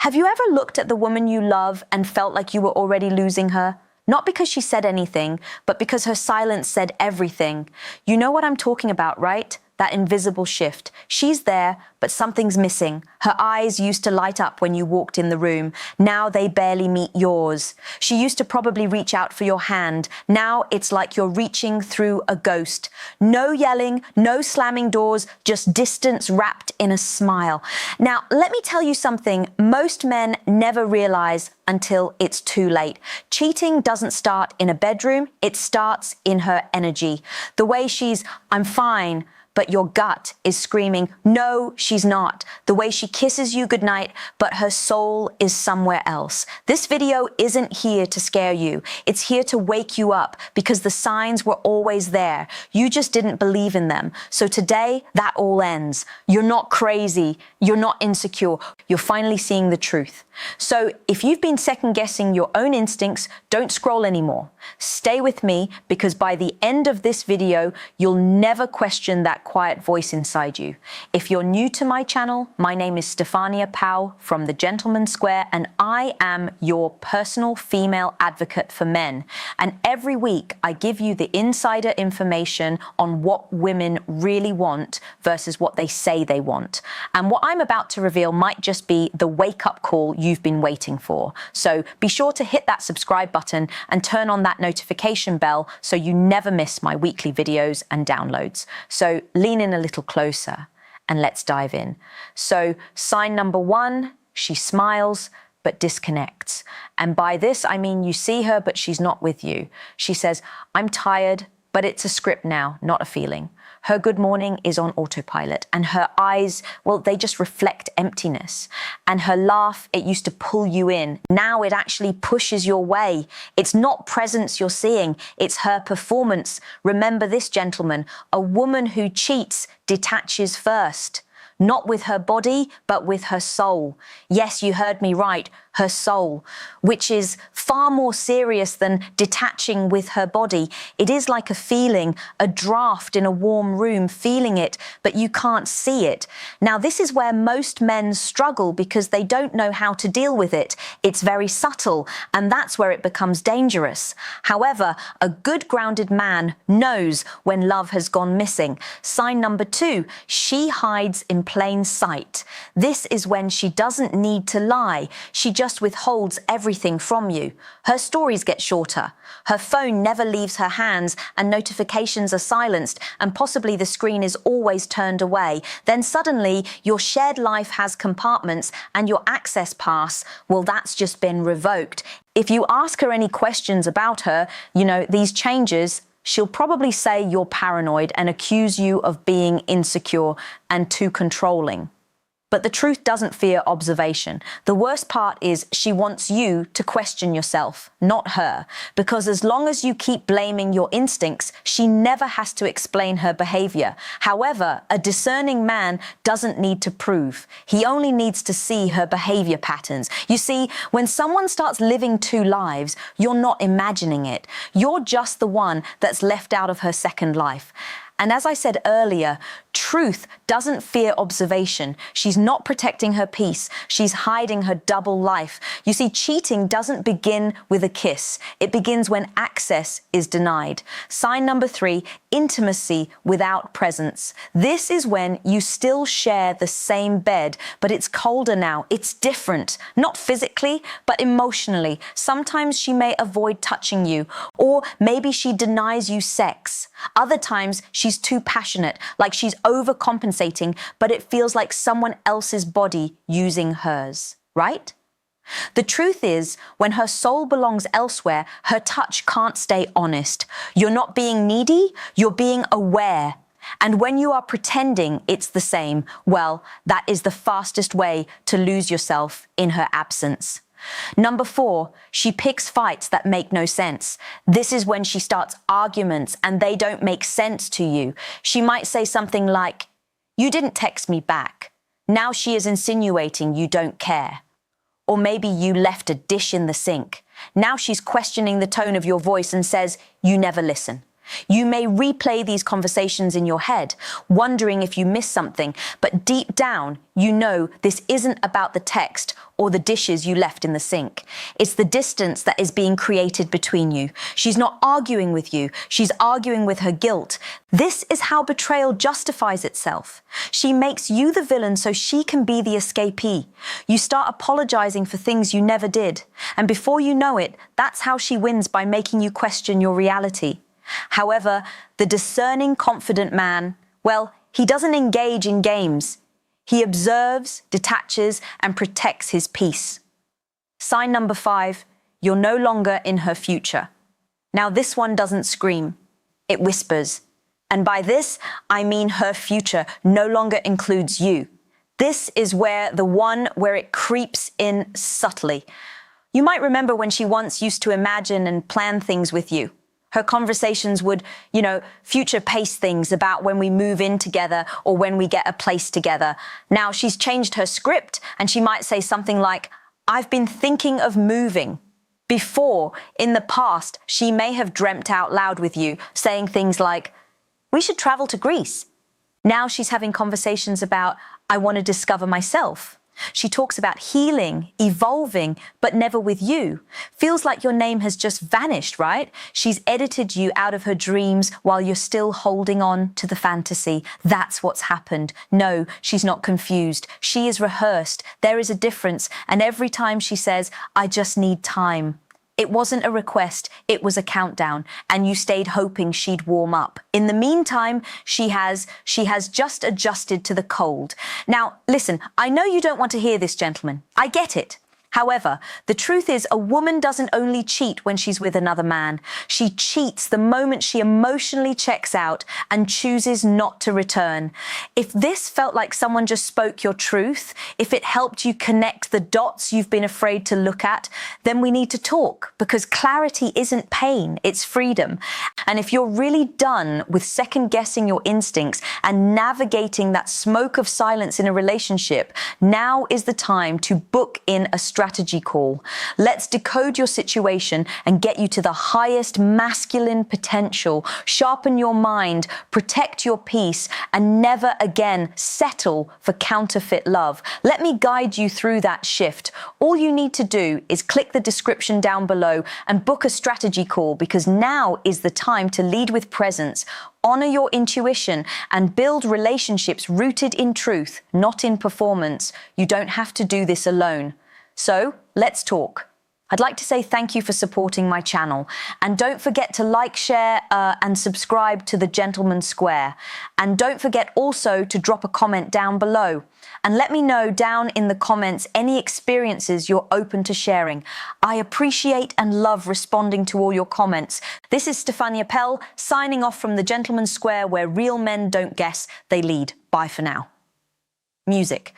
Have you ever looked at the woman you love and felt like you were already losing her? Not because she said anything, but because her silence said everything. You know what I'm talking about, right? That invisible shift. She's there, but something's missing. Her eyes used to light up when you walked in the room. Now they barely meet yours. She used to probably reach out for your hand. Now it's like you're reaching through a ghost. No yelling, no slamming doors, just distance wrapped in a smile. Now, let me tell you something most men never realize until it's too late. Cheating doesn't start in a bedroom, it starts in her energy. The way she's, "I'm fine," but your gut is screaming, "No, she's not." The way she kisses you goodnight, but her soul is somewhere else. This video isn't here to scare you. It's here to wake you up because the signs were always there. You just didn't believe in them. So today, that all ends. You're not crazy. You're not insecure. You're finally seeing the truth. So if you've been second guessing your own instincts, don't scroll anymore. Stay with me because by the end of this video, you'll never question that quiet voice inside you. If you're new to my channel, my name is Stefania Powell from The Gentleman's Square, and I am your personal female advocate for men. And every week, I give you the insider information on what women really want versus what they say they want. And what I'm about to reveal might just be the wake-up call you've been waiting for. So be sure to hit that subscribe button and turn on that notification bell so you never miss my weekly videos and downloads. So lean in a little closer and let's dive in. So sign number one, she smiles but disconnects. And by this, I mean you see her, but she's not with you. She says, "I'm tired, but it's a script now, not a feeling." Her good morning is on autopilot, and her eyes, well, they just reflect emptiness. And her laugh, it used to pull you in. Now it actually pushes your way. It's not presence you're seeing, it's her performance. Remember this, gentlemen, a woman who cheats detaches first. Not with her body, but with her soul. Yes, you heard me right, her soul, which is far more serious than detaching with her body. It is like a feeling, a draft in a warm room, feeling it, but you can't see it. Now, this is where most men struggle because they don't know how to deal with it. It's very subtle, and that's where it becomes dangerous. However, a good grounded man knows when love has gone missing. Sign number two, she hides in plain sight. This is when she doesn't need to lie. She just withholds everything from you. Her stories get shorter. Her phone never leaves her hands and notifications are silenced and possibly the screen is always turned away. Then suddenly your shared life has compartments and your access pass, well, that's just been revoked. If you ask her any questions about her, these changes, she'll probably say you're paranoid and accuse you of being insecure and too controlling. But the truth doesn't fear observation. The worst part is she wants you to question yourself, not her. Because as long as you keep blaming your instincts, she never has to explain her behavior. However, a discerning man doesn't need to prove. He only needs to see her behavior patterns. You see, when someone starts living two lives, you're not imagining it. You're just the one that's left out of her second life. And as I said earlier, truth doesn't fear observation. She's not protecting her peace. She's hiding her double life. You see, cheating doesn't begin with a kiss. It begins when access is denied. Sign number three, intimacy without presence. This is when you still share the same bed, but it's colder now. It's different, not physically, but emotionally. Sometimes she may avoid touching you, or maybe she denies you sex. Other times she's too passionate, like she's overcompensating, but it feels like someone else's body using hers, right? The truth is, when her soul belongs elsewhere, her touch can't stay honest. You're not being needy, you're being aware. And when you are pretending it's the same, well, that is the fastest way to lose yourself in her absence. Number four, she picks fights that make no sense. This is when she starts arguments and they don't make sense to you. She might say something like, "You didn't text me back." Now she is insinuating you don't care. Or maybe you left a dish in the sink. Now she's questioning the tone of your voice and says, "You never listen." You may replay these conversations in your head, wondering if you missed something, but deep down, you know this isn't about the text or the dishes you left in the sink. It's the distance that is being created between you. She's not arguing with you, she's arguing with her guilt. This is how betrayal justifies itself. She makes you the villain so she can be the escapee. You start apologizing for things you never did, and before you know it, that's how she wins, by making you question your reality. However, the discerning, confident man, well, he doesn't engage in games. He observes, detaches, and protects his peace. Sign number 5, you're no longer in her future. Now, this one doesn't scream, it whispers. And by this, I mean her future no longer includes you. This is where it creeps in subtly. You might remember when she once used to imagine and plan things with you. Her conversations would, future pace things about when we move in together or when we get a place together. Now she's changed her script and she might say something like, I've been thinking of moving. Before, in the past, she may have dreamt out loud with you, saying things like, we should travel to Greece. Now she's having conversations about, I want to discover myself. She talks about healing, evolving, but never with you. Feels like your name has just vanished, right? She's edited you out of her dreams while you're still holding on to the fantasy. That's what's happened. No, she's not confused. She is rehearsed. There is a difference. And every time she says, I just need time, it wasn't a request, it was a countdown, and you stayed hoping she'd warm up. In the meantime, she has just adjusted to the cold. Now, listen, I know you don't want to hear this, gentlemen. I get it. However, the truth is a woman doesn't only cheat when she's with another man. She cheats the moment she emotionally checks out and chooses not to return. If this felt like someone just spoke your truth, if it helped you connect the dots you've been afraid to look at, then we need to talk, because clarity isn't pain, it's freedom. And if you're really done with second-guessing your instincts and navigating that smoke of silence in a relationship, now is the time to book in a strategy call. Let's decode your situation and get you to the highest masculine potential. Sharpen your mind, protect your peace, and never again settle for counterfeit love. Let me guide you through that shift. All you need to do is click the description down below and book a strategy call, because now is the time to lead with presence, honor your intuition, and build relationships rooted in truth, not in performance. You don't have to do this alone. So let's talk. I'd like to say thank you for supporting my channel. And don't forget to like, share, and subscribe to The Gentleman's Square. And don't forget also to drop a comment down below. And let me know down in the comments any experiences you're open to sharing. I appreciate and love responding to all your comments. This is Stefania Pell, signing off from The Gentleman's Square, where real men don't guess, they lead. Bye for now. Music.